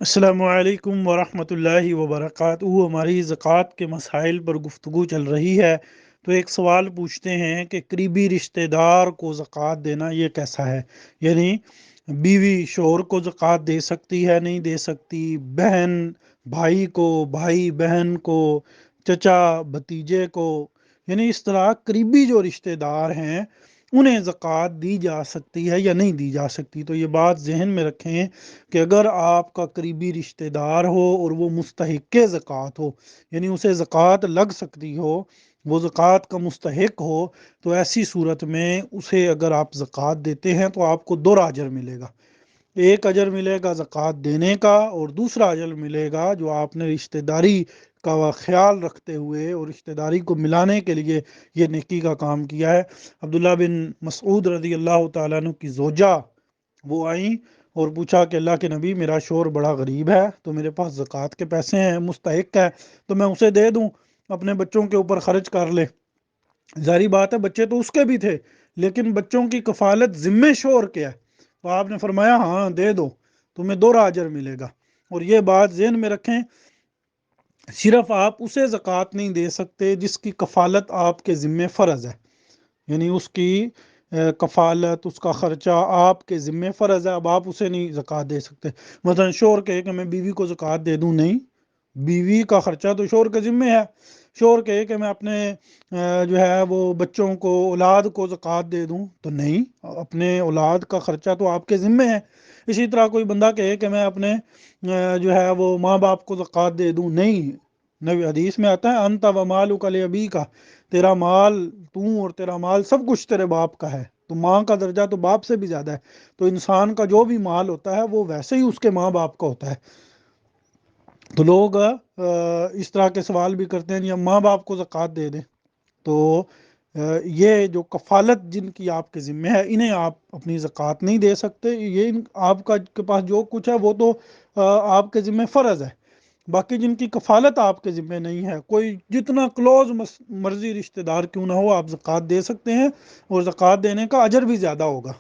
السلام علیکم ورحمۃ اللہ وبرکاتہ۔ ہماری زکوٰۃ کے مسائل پر گفتگو چل رہی ہے، تو ایک سوال پوچھتے ہیں کہ قریبی رشتہ دار کو زکوٰۃ دینا یہ کیسا ہے؟ یعنی بیوی شوہر کو زکوٰۃ دے سکتی ہے نہیں دے سکتی، بہن بھائی کو، بھائی بہن کو، چچا بھتیجے کو، یعنی اس طرح قریبی جو رشتہ دار ہیں انہیں زکوٰۃ دی جا سکتی ہے یا نہیں دی جا سکتی۔ تو یہ بات ذہن میں رکھیں کہ اگر آپ کا قریبی رشتہ دار ہو اور وہ مستحق زکوٰۃ ہو، یعنی اسے زکوٰۃ لگ سکتی ہو، وہ زکوٰۃ کا مستحق ہو، تو ایسی صورت میں اسے اگر آپ زکوٰۃ دیتے ہیں تو آپ کو دو اجر ملے گا۔ ایک اجر ملے گا زکوٰۃ دینے کا، اور دوسرا اجر ملے گا جو آپ نے رشتہ داری کا خیال رکھتے ہوئے اور رشتہ داری کو ملانے کے لیے یہ نیکی کا کام کیا ہے۔ عبداللہ بن مسعود رضی اللہ تعالیٰ عنہ کی زوجہ وہ آئیں اور پوچھا کہ اللہ کے نبی، میرا شوہر بڑا غریب ہے، تو میرے پاس زکوٰۃ کے پیسے ہیں، مستحق ہے، تو میں اسے دے دوں، اپنے بچوں کے اوپر خرچ کر لے۔ ظاہری بات ہے بچے تو اس کے بھی تھے، لیکن بچوں کی کفالت ذمہ شوہر کے ہے، تو آپ نے فرمایا ہاں دے دو، تمہیں دو اجر ملے گا۔ اور یہ بات ذہن میں رکھیں، صرف آپ اسے زکوٰۃ نہیں دے سکتے جس کی کفالت آپ کے ذمہ فرض ہے، یعنی اس کی کفالت، اس کا خرچہ آپ کے ذمہ فرض ہے، اب آپ اسے نہیں زکوٰۃ دے سکتے۔ مثلا شوہر کہے کہ میں بیوی کو زکوٰۃ دے دوں، نہیں، بیوی کا خرچہ تو شوہر کے ذمہ ہے۔ شوہر کہے کہ میں اپنے جو ہے وہ بچوں کو، اولاد کو زکوٰۃ دے دوں، تو نہیں، اپنے اولاد کا خرچہ تو آپ کے ذمہ ہے۔ اسی طرح کوئی بندہ کہے کہ میں اپنے جو ہے وہ ماں باپ کو زکوٰۃ دے دوں، نہیں، نبی حدیث میں آتا ہے انت و مالک لابیک، تیرا مال، تو اور تیرا مال سب کچھ تیرے باپ کا ہے، تو ماں کا درجہ تو باپ سے بھی زیادہ ہے، تو انسان کا جو بھی مال ہوتا ہے وہ ویسے ہی اس کے ماں باپ کا ہوتا ہے۔ تو لوگ اس طرح کے سوال بھی کرتے ہیں یا ماں باپ کو زکوٰۃ دے دیں، تو یہ جو کفالت جن کی آپ کے ذمہ ہے انہیں آپ اپنی زکوٰۃ نہیں دے سکتے، یہ آپ کا کے پاس جو کچھ ہے وہ تو آپ کے ذمہ فرض ہے۔ باقی جن کی کفالت آپ کے ذمہ نہیں ہے، کوئی جتنا کلوز مرضی رشتہ دار کیوں نہ ہو، آپ زکوٰۃ دے سکتے ہیں، اور زکوٰۃ دینے کا اجر بھی زیادہ ہوگا۔